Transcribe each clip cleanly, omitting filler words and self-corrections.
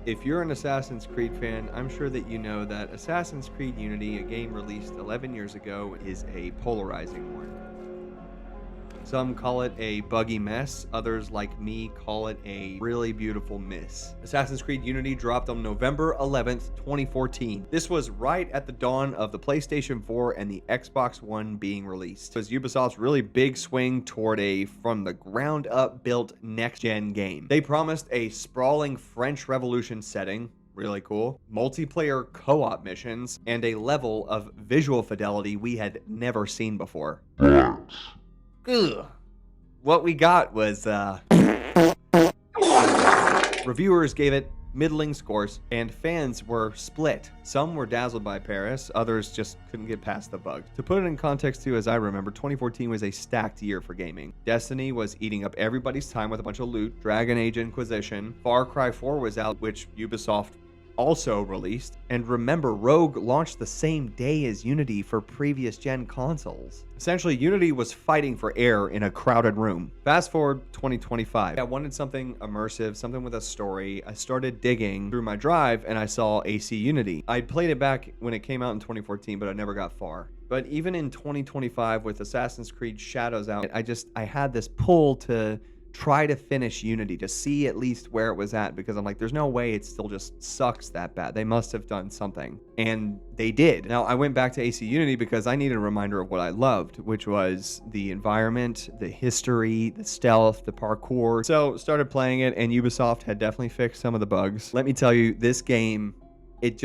If you're an Assassin's Creed fan, I'm sure that you know that Assassin's Creed Unity, a game released 11 years ago, is a polarizing one. Some call it a buggy mess, others like me call it a really beautiful miss. Assassin's Creed Unity dropped on November 11th, 2014. This was right at the dawn of the PlayStation 4 and the Xbox One being released. It was Ubisoft's really big swing toward a from the ground up built next-gen game. They promised a sprawling French Revolution setting, really cool, multiplayer co-op missions, and a level of visual fidelity we had never seen before. Ugh. What we got was, reviewers gave it middling scores, and fans were split. Some were dazzled by Paris, others just couldn't get past the bug. To put it in context too, as I remember, 2014 was a stacked year for gaming. Destiny was eating up everybody's time with a bunch of loot, Dragon Age Inquisition, Far Cry 4 was out, which Ubisoft also released, and remember, Rogue launched the same day as Unity for previous gen consoles. Essentially, Unity was fighting for air in a crowded room. Fast forward 2025. I wanted something immersive, something with a story. I started digging through my drive and I saw AC Unity. I played it back when it came out in 2014, but I never got far. But even in 2025 with Assassin's Creed Shadows out, I had this pull to try to finish Unity, to see at least where it was at, because I'm like, there's no way it still just sucks that bad. They must have done something. And they did. Now, I went back to AC Unity because I needed a reminder of what I loved, which was the environment, the history, the stealth, the parkour. So started playing it, and Ubisoft had definitely fixed some of the bugs. Let me tell you, this game, it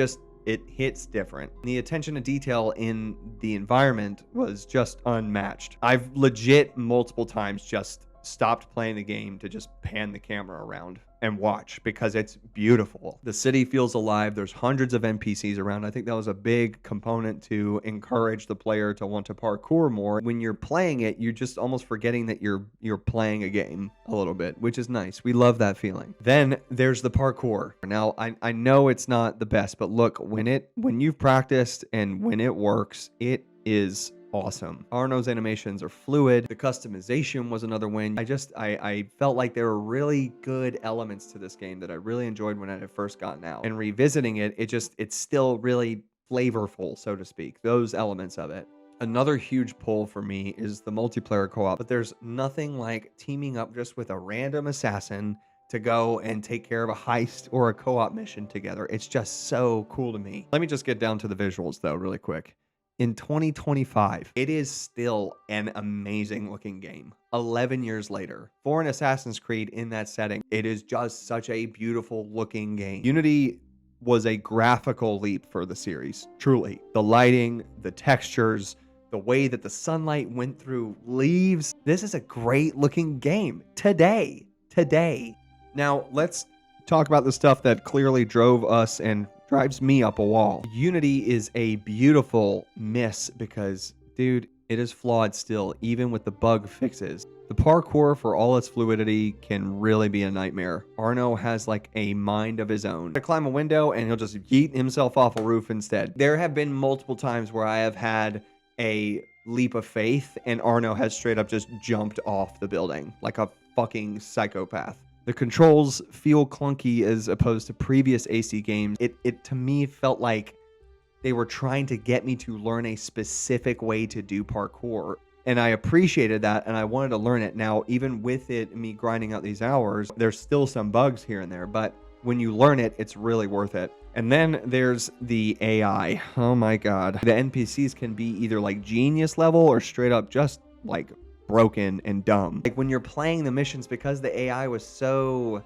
hits different. The attention to detail in the environment was just unmatched. I've legit multiple times just stopped playing the game to just pan the camera around and watch because it's beautiful. The city feels alive. There's hundreds of NPCs around. I think that was a big component to encourage the player to want to parkour more. When you're playing it, you're just almost forgetting that you're playing a game a little bit, which is nice. We love that feeling. Then there's the parkour. Now, I know it's not the best, but look, when you've practiced and when it works, it is awesome. Arno's animations are fluid. The customization was another win. I felt like there were really good elements to this game that I really enjoyed when I had first gotten out. And revisiting it, it's still really flavorful, so to speak, those elements of it. Another huge pull for me is the multiplayer co-op, but there's nothing like teaming up just with a random assassin to go and take care of a heist or a co-op mission together. It's just so cool to me. Let me just get down to the visuals though, really quick. In 2025, it is still an amazing looking game. 11 years later, for an Assassin's Creed in that setting, it is just such a beautiful looking game. Unity was a graphical leap for the series, truly. The lighting, the textures, the way that the sunlight went through leaves. This is a great looking game today. Now, let's talk about the stuff that clearly drove us and drives me up a wall. Unity is a beautiful miss because, dude, it is flawed still, even with the bug fixes. The parkour, for all its fluidity, can really be a nightmare. Arno has like a mind of his own. To climb a window and he'll just yeet himself off a roof instead. There have been multiple times where I have had a leap of faith and Arno has straight up just jumped off the building like a fucking psychopath. The controls feel clunky as opposed to previous AC games. It to me felt like they were trying to get me to learn a specific way to do parkour. And I appreciated that and I wanted to learn it. Now, even with me grinding out these hours, there's still some bugs here and there, but when you learn it, it's really worth it. And then there's the AI. Oh my God. The NPCs can be either like genius level or straight up just like broken and dumb. Like when you're playing the missions, because the AI was so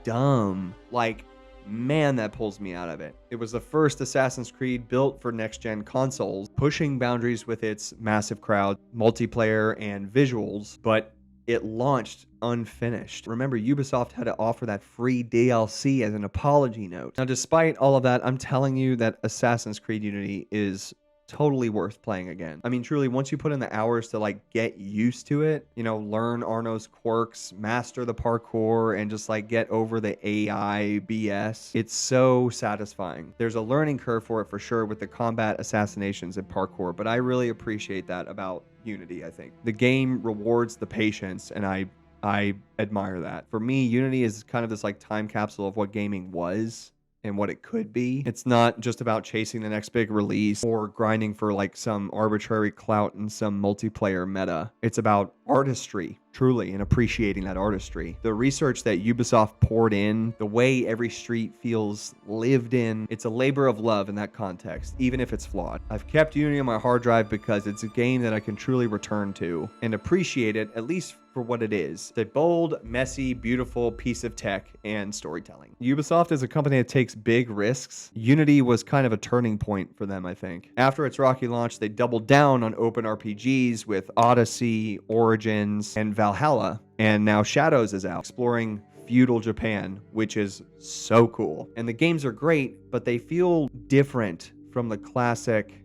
dumb, like, man, that pulls me out of it. It was the first Assassin's Creed built for next-gen consoles, pushing boundaries with its massive crowd, multiplayer, and visuals, but it launched unfinished. Remember, Ubisoft had to offer that free DLC as an apology note. Now, despite all of that, I'm telling you that Assassin's Creed Unity is totally worth playing again. I mean, truly, once you put in the hours to like get used to it, you know, learn Arno's quirks, master the parkour, and just like get over the AI BS, it's so satisfying. There's a learning curve for it for sure with the combat assassinations and parkour, but I really appreciate that about Unity. I think the game rewards the patience, and I I admire that. For me, Unity is kind of this like time capsule of what gaming was and what it could be. It's not just about chasing the next big release or grinding for like some arbitrary clout in some multiplayer meta. It's about artistry, truly, and appreciating that artistry. The research that Ubisoft poured in, the way every street feels lived in, it's a labor of love in that context, even if it's flawed. I've kept Unity on my hard drive because it's a game that I can truly return to and appreciate it, at least for what it is. It's a bold, messy, beautiful piece of tech and storytelling. Ubisoft is a company that takes big risks. Unity was kind of a turning point for them, I think. After its rocky launch, they doubled down on open RPGs with Odyssey, Origins, and Valhalla, and now Shadows is out, exploring feudal Japan, which is so cool. And the games are great, but they feel different from the classic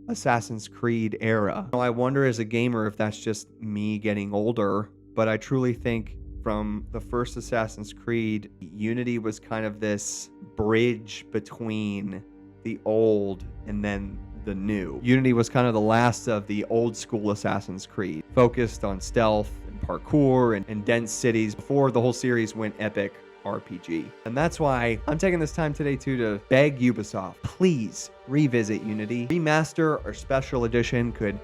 Assassin's Creed era. I wonder as a gamer if that's just me getting older, but I truly think from the first Assassin's Creed, Unity was kind of this bridge between the old and then the new. Unity was kind of the last of the old school Assassin's Creed, focused on stealth and parkour and dense cities before the whole series went epic RPG. And that's why I'm taking this time today to beg Ubisoft, please revisit Unity. Remaster or special edition could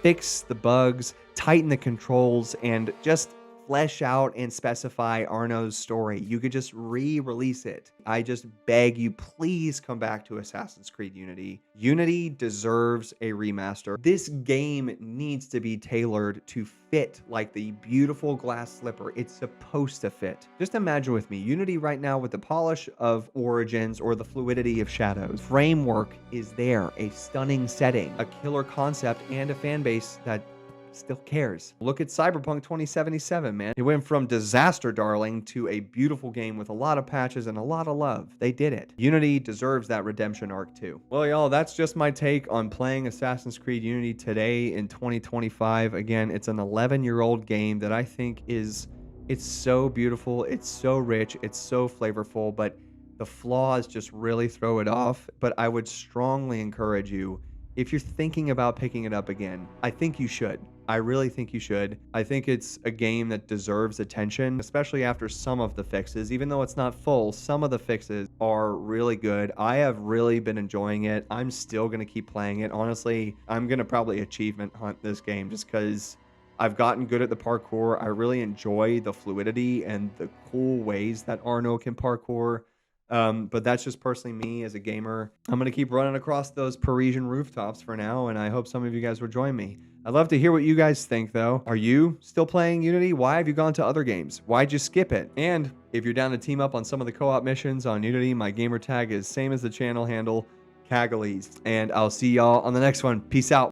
fix the bugs, tighten the controls, and just flesh out and specify Arno's story. You could just re-release it. I just beg you, please come back to Assassin's Creed Unity. Unity deserves a remaster. This game needs to be tailored to fit like the beautiful glass slipper it's supposed to fit. Just imagine with me, Unity right now with the polish of Origins or the fluidity of Shadows. Framework is there, a stunning setting, a killer concept, and a fan base that still cares. Look at Cyberpunk 2077, man. It went from disaster darling to a beautiful game with a lot of patches and a lot of love. They did it. Unity deserves that redemption arc too. Well, y'all, that's just my take on playing Assassin's Creed Unity today in 2025. Again, it's an 11-year-old game that I think it's so beautiful, it's so rich, it's so flavorful, but the flaws just really throw it off. But I would strongly encourage you, if you're thinking about picking it up again, I think you should. I really think you should. I think it's a game that deserves attention, especially after some of the fixes. Even though it's not full, some of the fixes are really good. I have really been enjoying it. I'm still going to keep playing it. Honestly, I'm going to probably achievement hunt this game just because I've gotten good at the parkour. I really enjoy the fluidity and the cool ways that Arno can parkour. But that's just personally me as a gamer. I'm going to keep running across those Parisian rooftops for now, and I hope some of you guys will join me. I'd love to hear what you guys think, though. Are you still playing Unity? Why have you gone to other games? Why'd you skip it? And if you're down to team up on some of the co-op missions on Unity, my gamer tag is same as the channel handle, Kagales. And I'll see y'all on the next one. Peace out.